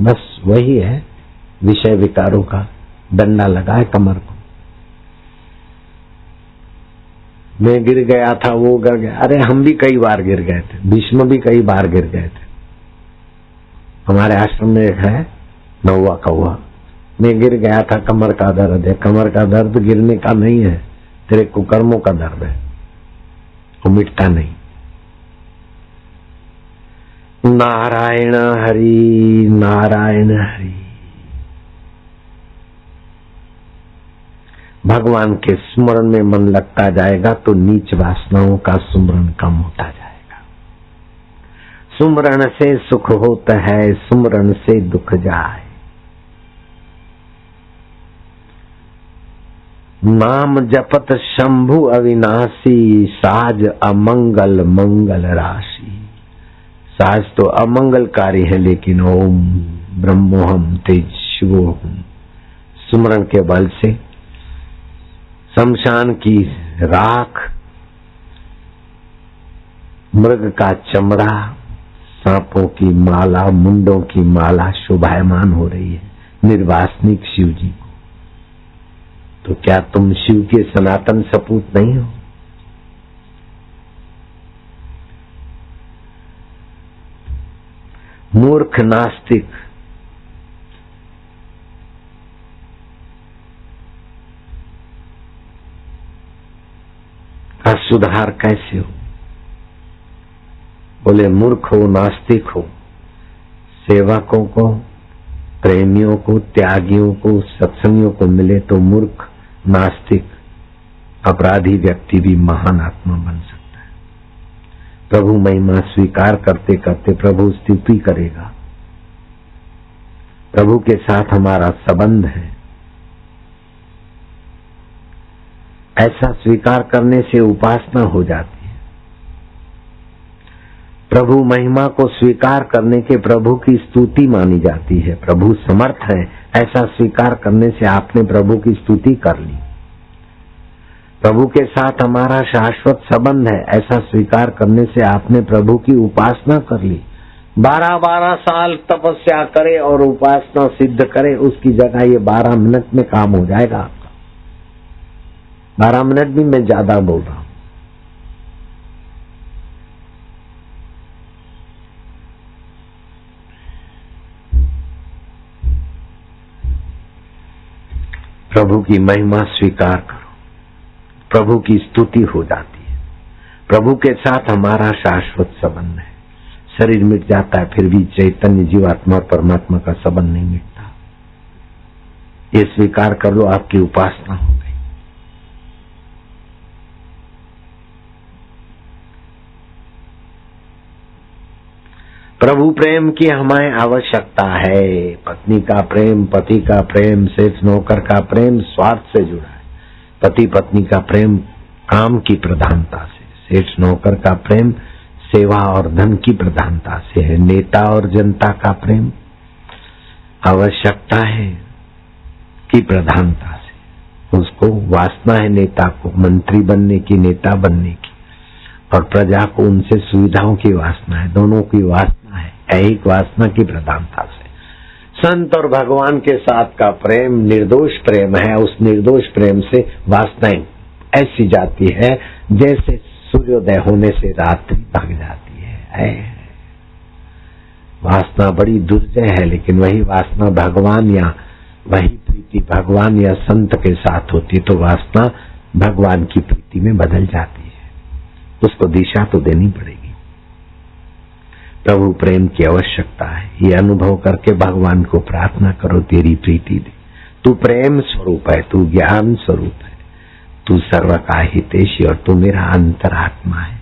बस वही है, विषय विकारों का डंडा लगा है कमर को। मैं गिर गया था, वो गिर गया। अरे हम भी कई बार गिर गए थे, भीष्म भी कई बार गिर गए थे। हमारे आश्रम में एक है नौवा कौवा, मैं गिर गया था, कमर का दर्द है। कमर का दर्द गिरने का नहीं है, तेरे कुकर्मों का दर्द है, वो मिटता नहीं। नारायण हरि नारायण हरि। भगवान के स्मरण में मन लगता जाएगा तो नीच वासनाओं का सुमरण कम होता जाएगा। सुमरण से सुख होता है, सुमरण से दुख जाए। नाम जपत शंभु अविनाशी, साज अमंगल मंगल राशि। साज तो अमंगलकारी है, लेकिन ओम ब्रह्मोहम तेज शिवोहम सुमरण के बल से शमशान की राख, मृग का चमड़ा, सांपों की माला, मुंडों की माला शोभायमान हो रही है निर्वासनिक शिव जी को। तो क्या तुम शिव के सनातन सपूत नहीं हो? मूर्ख नास्तिक का सुधार कैसे हो? बोले मूर्ख हो, नास्तिक हो, सेवकों को, प्रेमियों को, त्यागियों को, सत्संगियों को मिले तो मूर्ख नास्तिक अपराधी व्यक्ति भी महान आत्मा बन सकता है। प्रभु महिमा स्वीकार करते करते प्रभु स्तुति करेगा। प्रभु के साथ हमारा संबंध है, ऐसा स्वीकार करने से उपासना हो जाती है। प्रभु महिमा को स्वीकार करने के प्रभु की स्तुति मानी जाती है। प्रभु समर्थ है, ऐसा स्वीकार करने से आपने प्रभु की स्तुति कर ली। प्रभु के साथ हमारा शाश्वत संबंध है, ऐसा स्वीकार करने से आपने प्रभु की उपासना कर ली। 12-12 साल तपस्या करे और उपासना सिद्ध करे, उसकी जगह ये 12 मिनट में काम हो जाएगा आपका। 12 मिनट भी मैं ज्यादा बोल रहा हूं। प्रभु की महिमा स्वीकार करो, प्रभु की स्तुति हो जाती है। प्रभु के साथ हमारा शाश्वत संबंध है। शरीर मिट जाता है, फिर भी चैतन्य जीवात्मा और परमात्मा का संबंध नहीं मिटता। ये स्वीकार कर लो, आपकी उपासना हो गई। प्रभु प्रेम की हमें आवश्यकता है। पत्नी का प्रेम, पति का प्रेम, सेठ नौकर का प्रेम स्वार्थ से जुड़ा है। पति पत्नी का प्रेम काम की प्रधानता से, सेठ नौकर का प्रेम सेवा और धन की प्रधानता से है। नेता और जनता का प्रेम आवश्यकता है की प्रधानता से। उसको वासना है नेता को मंत्री बनने की, नेता बनने की, और प्रजा को उनसे सुविधाओं की वासना है। दोनों की वासना है, ऐहिक वासना की प्रधानता से। संत और भगवान के साथ का प्रेम निर्दोष प्रेम है। उस निर्दोष प्रेम से वासनाएं ऐसी जाती है जैसे सूर्योदय होने से रात्रि भाग जाती है। वासना बड़ी दुर्जय है, लेकिन वही वासना भगवान या वही प्रीति भगवान या संत के साथ होती तो वासना भगवान की प्रीति में बदल जाती है। उसको दिशा तो देनी पड़ेगी। प्रभु प्रेम की आवश्यकता है। ये अनुभव करके भगवान को प्रार्थना करो, तेरी प्रीति दे। तू प्रेम स्वरूप है, तू ज्ञान स्वरूप है, तू सर्व का हितैषी और तू मेरा अंतरात्मा है।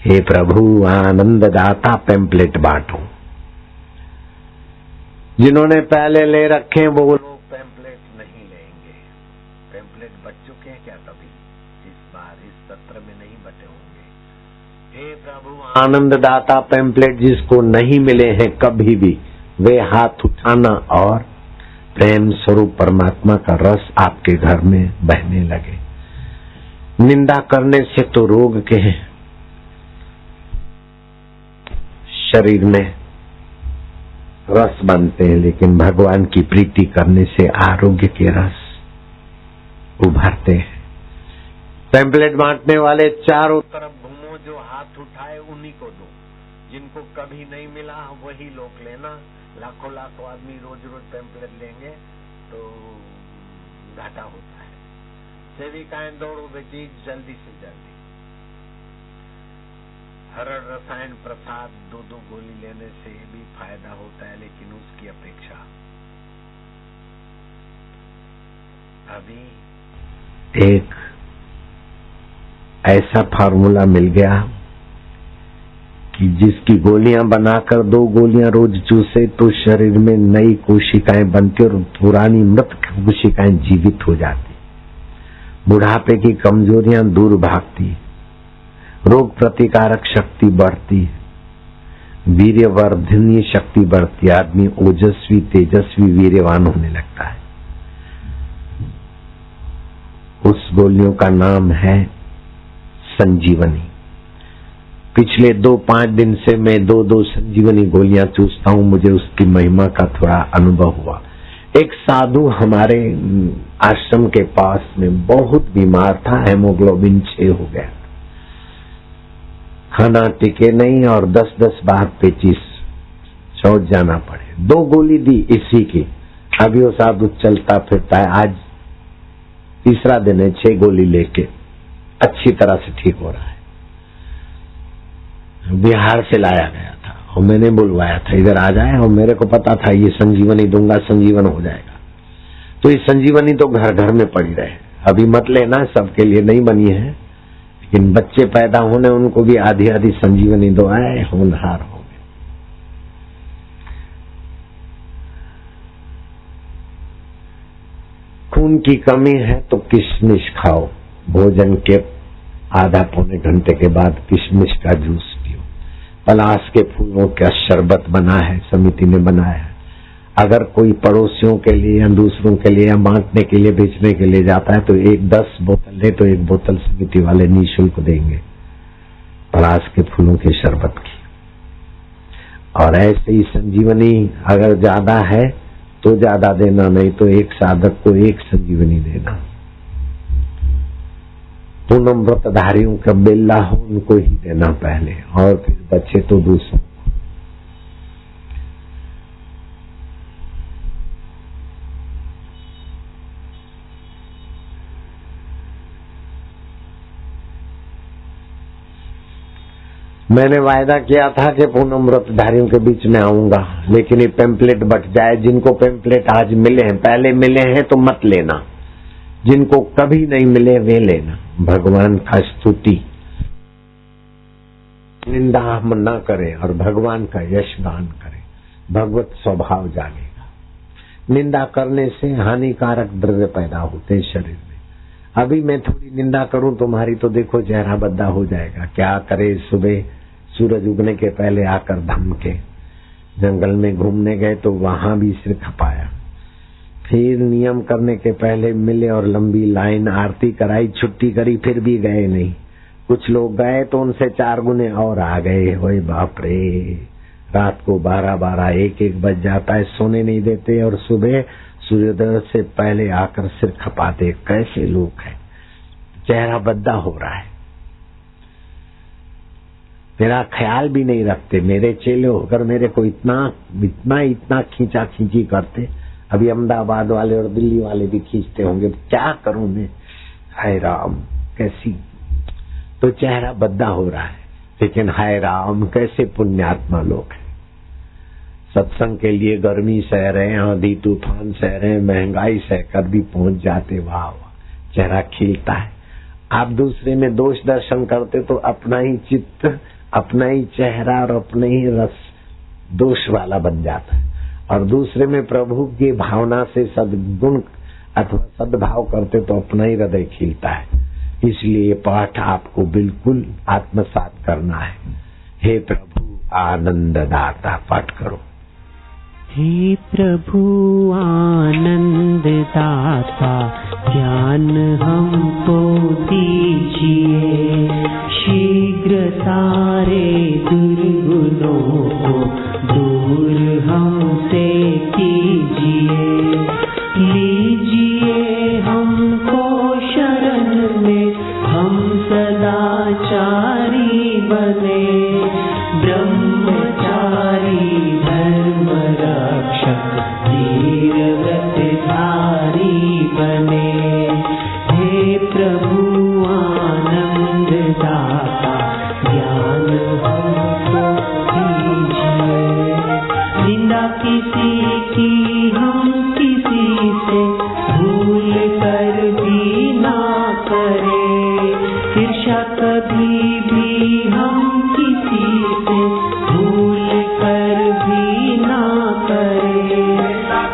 हे प्रभु आनंद दाता पेम्पलेट बांटो। जिन्होंने पहले ले रखे वो लोग पेम्पलेट नहीं लेंगे। पेम्पलेट बच चुके हैं क्या? कभी इस बार इस सत्र में नहीं बटे होंगे। हे प्रभु आनंद दाता पेम्पलेट जिसको नहीं मिले हैं कभी भी, वे हाथ उठाना और प्रेम स्वरूप परमात्मा का रस आपके घर में बहने लगे। निंदा करने से तो रोग के शरीर में रस बनते हैं, लेकिन भगवान की प्रीति करने से आरोग्य के रस उभरते हैं। पैम्पलेट बांटने वाले चारों तरफ घूमो, जो हाथ उठाए उन्हीं को दो, जिनको कभी नहीं मिला वही लोग लेना। लाखों लाखों आदमी रोज रोज पैम्पलेट लेंगे तो घाटा होता है। सेविकाएं दौड़ो बेटी जल्दी से जल्दी। हरण रसायन प्रसाद 2-2 गोली लेने से भी फायदा होता है, लेकिन उसकी अपेक्षा अभी एक ऐसा फार्मूला मिल गया कि जिसकी गोलियां बनाकर 2 गोलियां रोज चूसे तो शरीर में नई कोशिकाएं बनती और पुरानी मृत कोशिकाएं जीवित हो जाती, बुढ़ापे की कमजोरियां दूर भागती, रोग प्रतिकारक शक्ति बढ़ती, वीर्यवर्धनीय शक्ति बढ़ती, आदमी ओजस्वी तेजस्वी वीर्यवान होने लगता है। उस गोलियों का नाम है संजीवनी। पिछले 2-5 दिन से मैं 2-2 संजीवनी गोलियां चूसता हूं, मुझे उसकी महिमा का थोड़ा अनुभव हुआ। एक साधु हमारे आश्रम के पास में बहुत बीमार था, हेमोग्लोबिन 6 हो गया, खाना टिके नहीं और 10-10 बार पेचिश शौच जाना पड़े। 2 गोली दी इसी की, अभी वो साधु चलता फिरता है। आज तीसरा दिन है, 6 गोली लेके अच्छी तरह से ठीक हो रहा है। बिहार से लाया गया था और मैंने बुलवाया था इधर आ जाए, और मेरे को पता था ये संजीवनी दूंगा संजीवन हो जाएगा। तो ये संजीवनी तो घर घर में पड़ी रहे, अभी मत लेना, सबके लिए नहीं बनी है, लेकिन बच्चे पैदा होने उनको भी आधी आधी संजीवनी दो, आए होनहार हो गए। खून की कमी है तो किशमिश खाओ, भोजन के आधा पौने घंटे के बाद किशमिश का जूस पियो। पलाश के फूलों का शरबत बना है, समिति ने बनाया है। अगर कोई पड़ोसियों के लिए या दूसरों के लिए या बांटने के लिए बेचने के लिए जाता है तो 10 बोतल ले तो 1 बोतल समिति वाले निःशुल्क देंगे पलाश के फूलों के शरबत की। और ऐसे ही संजीवनी अगर ज्यादा है तो ज्यादा देना, नहीं तो एक साधक को 1 संजीवनी देना। पूनम व्रतधारियों का बेल्ला हो उनको ही देना पहले, और फिर बच्चे तो दूसरों। मैंने वायदा किया था कि पूनम व्रतधारियों के बीच में आऊंगा, लेकिन ये पेम्पलेट बट जाए। जिनको पेम्पलेट आज मिले हैं, पहले मिले हैं तो मत लेना, जिनको कभी नहीं मिले वे लेना। भगवान का स्तुति निंदा हम न करें और भगवान का यश गान करें, भगवत स्वभाव जागेगा। निंदा करने से हानिकारक द्रव्य पैदा होते हैं शरीर में। अभी मैं थोड़ी निंदा करूं तुम्हारी तो देखो चेहरा बद्दा हो जाएगा। क्या करे, सुबह सूरज उगने के पहले आकर धमके, जंगल में घूमने गए तो वहां भी सिर खपाया, फिर नियम करने के पहले मिले और लंबी लाइन, आरती कराई, छुट्टी करी, फिर भी गए नहीं। कुछ लोग गए तो उनसे 4 गुने और आ गए। ओए बाप रे, रात को 12-12, 1-1 बज जाता है, सोने नहीं देते और सुबह सूर्योदय से पहले आकर सिर खपाते। कैसे लोग हैं, चेहरा बद्दा हो रहा है। मेरा ख्याल भी नहीं रखते। मेरे चेले होकर मेरे को इतना खींचा खींची करते। अभी अहमदाबाद वाले और दिल्ली वाले भी खींचते होंगे, क्या करूं मैं। हाय राम, कैसी तो चेहरा बद्दा हो रहा है, लेकिन हाय राम कैसे पुण्यात्मा लोग हैं। सत्संग के लिए गर्मी सह रहे हैं, आंधी तूफान सह रहे हैं, महंगाई सहकर भी पहुंच जाते। वाह वाह, चेहरा खिलता है। आप दूसरे में दोष दर्शन करते तो अपना ही चित्त, अपना ही चेहरा और अपने ही रस दोष वाला बन जाता है, और दूसरे में प्रभु की भावना से सद्गुण अथवा सद्भाव करते तो अपना ही हृदय खिलता है। इसलिए पाठ आपको बिल्कुल आत्मसात करना है। हे प्रभु आनंद दाता, पाठ करो। हे प्रभु आनंद दाता ज्ञान हमको दीजिए, शीघ्र सारे दुर्गुणों को दूर हमसे कीजिए। लीजिए हमको शरण में, हम सदाचारी बने, ब्रह्मचारी धर्म रक्षक धीर व्रतधारी बने। हे प्रभु आनंद दाता ज्ञान हमको दीजिए। निंदा किसी की हम किसी से भूल कर भी ना करें, ईर्ष्या कभी भी हम किसी से भूल कर भी ना करें,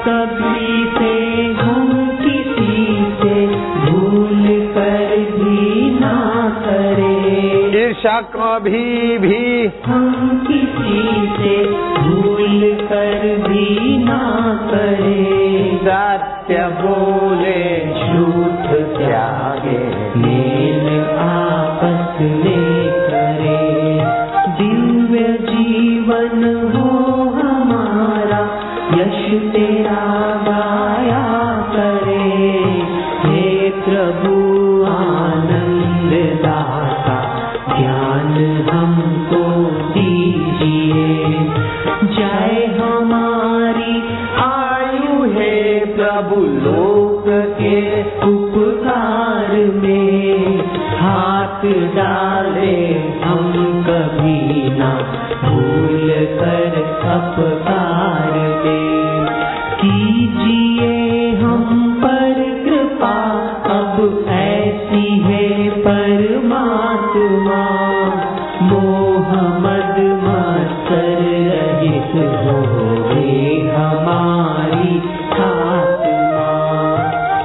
कभी से हम किसी से भूल कर भी ना करें, ईर्ष्या कभी भी हम किसी से भूल कर भी ना करें, सत्य बोले झूठ त्यागे मेल आपस में करे, दिव्य जीवन हो हमारा यश तेरा गाया करे। हे प्रभु आनंद दाता ज्ञान हमको दीजिए, जय हमारी आयु है प्रभु लोक के उपकार में, हाथ डाले हम कभी ना भूल कर अपकार में। कीजिए हम पर कृपा अब ऐसी है परमात्मा, मोह मद मत्सर रहित होवे हमारी आत्मा।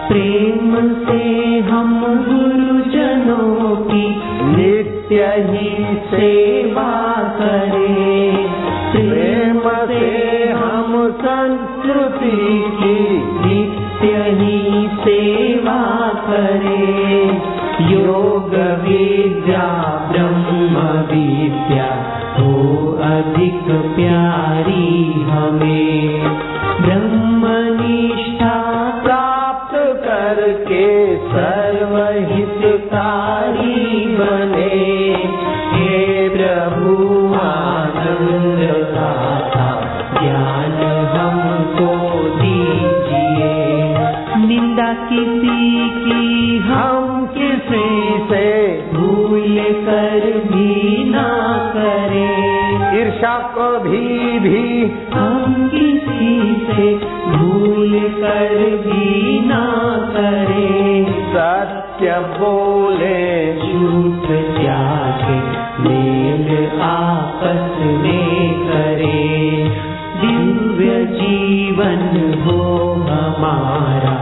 प्रेम से हम गुरुजनों की नित्य ही सेवा करें, प्रेम से हम संस्कृति की नित्य ही सेवा करें। योग विद्या ब्रह्म विद्या हो अधिक प्यारी हमें, ब्रह्मनिष्ठा प्राप्त करके सर्वहितकारी बने। हे प्रभु आनंद दाता ज्ञान हमको दीजिए, निंदा किसी की हम किसी से भूल कर भी ना करें, ईर्ष्या कभी भी हम किसी से भूल कर भी ना करें, सत्य बोले झूठ त्यागे मेल आपस में करें, दिव्य जीवन हो हमारा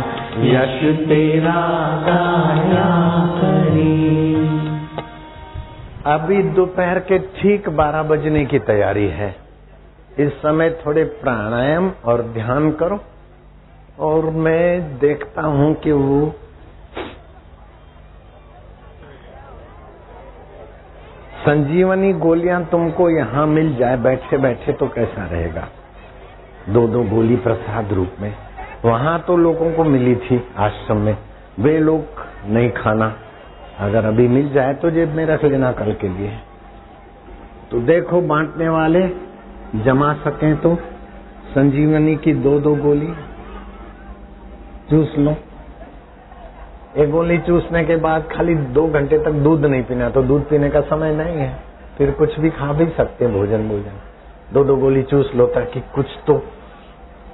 यश तेरा गाया करे। अभी दोपहर के ठीक 12 बजने की तैयारी है। इस समय थोड़े प्राणायाम और ध्यान करो, और मैं देखता हूं कि वो संजीवनी गोलियां तुमको यहाँ मिल जाए बैठे बैठे तो कैसा रहेगा। 2-2 गोली प्रसाद रूप में। वहां तो लोगों को मिली थी आश्रम में, वे लोग नहीं खाना। अगर अभी मिल जाए तो जेब में रख लेना कल के लिए। तो देखो बांटने वाले जमा सकें तो संजीवनी की 2-2 गोली चूस लो। एक गोली चूसने के बाद खाली 2 घंटे तक दूध नहीं पीना, तो दूध पीने का समय नहीं है, फिर कुछ भी खा भी सकते हैं, भोजन 2-2 गोली चूस लो ताकि कुछ तो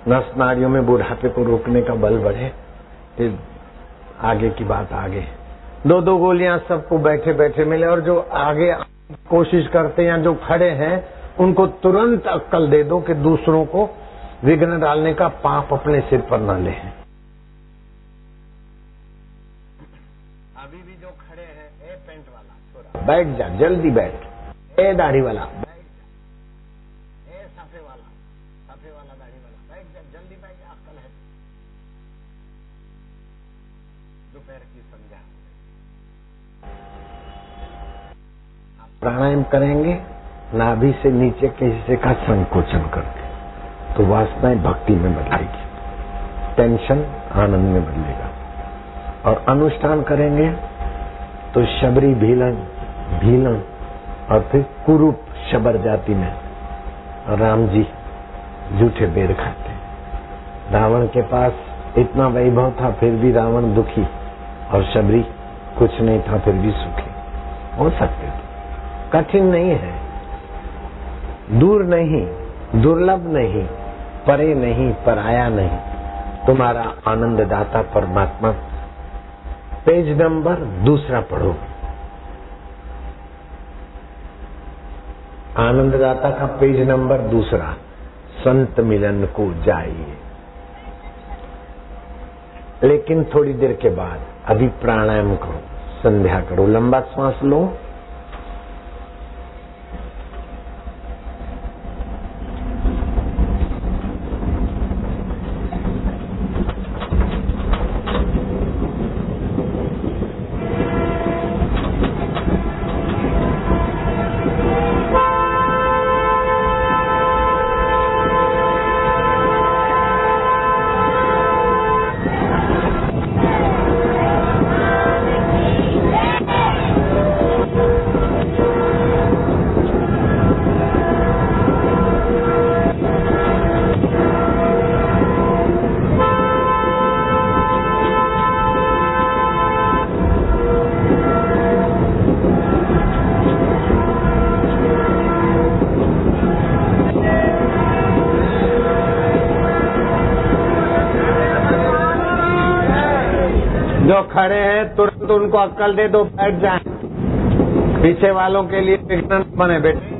नस नाड़ियों में बुढ़ापे को रोकने का बल बढ़े। फिर आगे की बात आगे। 2-2 गोलियां सबको बैठे बैठे मिले, और जो आगे कोशिश करते हैं जो खड़े हैं उनको तुरंत अक्कल दे दो कि दूसरों को विघ्न डालने का पाप अपने सिर पर न ले। अभी भी जो खड़े हैं, ए पेंट वाला छोरा बैठ जा, जल्दी बैठ, ए दाढ़ी वाला बैठ जा, ए साफे वाला साफे वाला दाढ़ी वाला, बैठ जा जल्दी बैठ जा, अक्ल है। दोपहर की संध्या हो गई। आप प्राणायाम करेंगे नाभि से नीचे के हिस्से का संकोचन करके, तो वासनाएं भक्ति में बदलेगी, टेंशन आनंद में बदलेगा। और अनुष्ठान करेंगे तो शबरी भीलन और फिर कुरूप शबर जाति में राम जी झूठे बेर खाते। रावण के पास इतना वैभव था फिर भी रावण दुखी, और शबरी कुछ नहीं था फिर भी सुखी। हो सकते थे, कठिन नहीं है, दूर नहीं, दुर्लभ नहीं, परे नहीं, पराया नहीं, तुम्हारा आनंददाता परमात्मा। पेज नंबर 2 पढ़ो। आनंददाता का पेज नंबर 2, संत मिलन को जाइए। लेकिन थोड़ी देर के बाद अभी प्राणायाम करो, संध्या करो, लंबा श्वास लो, जो खड़े हैं तुरंत उनको अक्कल दे दो, बैठ जाएं। पीछे वालों के लिए विघ्न न बने बेटे।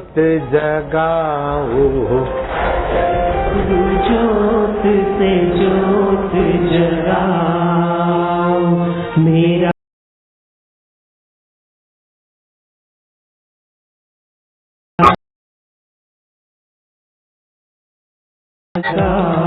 ज्योत जगाओ, ज्योत से ज्योत जगाओ, मेरा जगाओ।